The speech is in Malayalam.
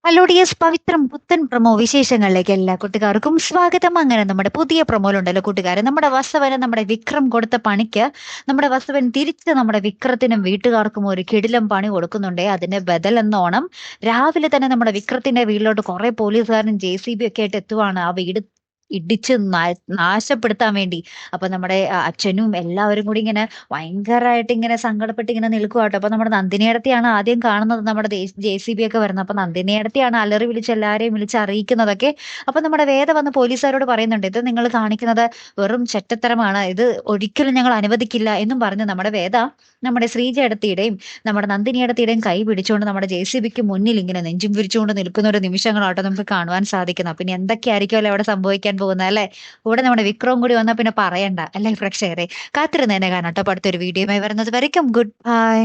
ഹലോ ഡിയേഴ്സ്, പവിത്രം പുത്തൻ പ്രൊമോ വിശേഷങ്ങളിലേക്ക് എല്ലാ കൂട്ടുകാർക്കും സ്വാഗതം. അങ്ങനെ നമ്മുടെ പുതിയ പ്രൊമോയിലുണ്ടല്ലോ കൂട്ടുകാരെ, നമ്മുടെ വസവന് നമ്മുടെ വിക്രം കൊടുത്ത പണിക്ക് നമ്മുടെ വസവൻ തിരിച്ച് നമ്മുടെ വിക്രത്തിനും വീട്ടുകാർക്കും ഒരു കിടിലം പണി കൊടുക്കുന്നുണ്ടേ. അതിന്റെ ബദൽ എന്നോണം രാവിലെ തന്നെ നമ്മുടെ വിക്രത്തിന്റെ വീട്ടിലോട്ട് കുറെ പോലീസുകാരും JCB ഒക്കെ ആയിട്ട് എത്തുവാണ് ആ വീട് ഇടിച്ച് നാശപ്പെടുത്താൻ വേണ്ടി. അപ്പൊ നമ്മുടെ അച്ഛനും എല്ലാവരും കൂടി ഇങ്ങനെ ഭയങ്കരമായിട്ട് ഇങ്ങനെ സങ്കടപ്പെട്ട് ഇങ്ങനെ നിൽക്കുവാട്ടോ. അപ്പൊ നമ്മുടെ നന്ദിനിയടത്തെയാണ് ആദ്യം കാണുന്നത് നമ്മുടെ JCB ഒക്കെ വരുന്നത്. അപ്പൊ നന്ദിനിയടത്തെയാണ് അലറി വിളിച്ച് എല്ലാരെയും വിളിച്ച് അറിയിക്കുന്നതൊക്കെ. അപ്പൊ നമ്മുടെ വേദ വന്ന് പോലീസുകാരോട് പറയുന്നുണ്ട്, ഇത് നിങ്ങൾ കാണിക്കുന്നത് വെറും ചെറ്റത്തരമാണ്, ഇത് ഒരിക്കലും ഞങ്ങൾ അനുവദിക്കില്ല എന്നും പറഞ്ഞ് നമ്മുടെ വേദ നമ്മുടെ ശ്രീജയടത്തിയുടെയും നമ്മുടെ നന്ദിനിയടത്തിയുടെയും കൈ പിടിച്ചുകൊണ്ട് നമ്മുടെ JCBക്ക് മുന്നിൽ ഇങ്ങനെ നെഞ്ചും വിരിച്ചുകൊണ്ട് നിൽക്കുന്ന ഒരു നിമിഷങ്ങളാട്ടോ നമുക്ക് കാണുവാൻ സാധിക്കുന്നത്. പിന്നെ എന്തൊക്കെയായിരിക്കുമല്ലോ അവിടെ സംഭവിക്കാൻ പോകുന്നത് അല്ലെ. കൂടെ നമ്മുടെ വിക്രവും കൂടി വന്നാൽ പിന്നെ പറയണ്ട അല്ലെ പ്രേക്ഷകരെ. കാത്തിരുന്നേനെ കാണാട്ടോ. അടുത്തൊരു വീഡിയോയുമായി വരുന്നത് വരയ്ക്കും ഗുഡ് ബൈ.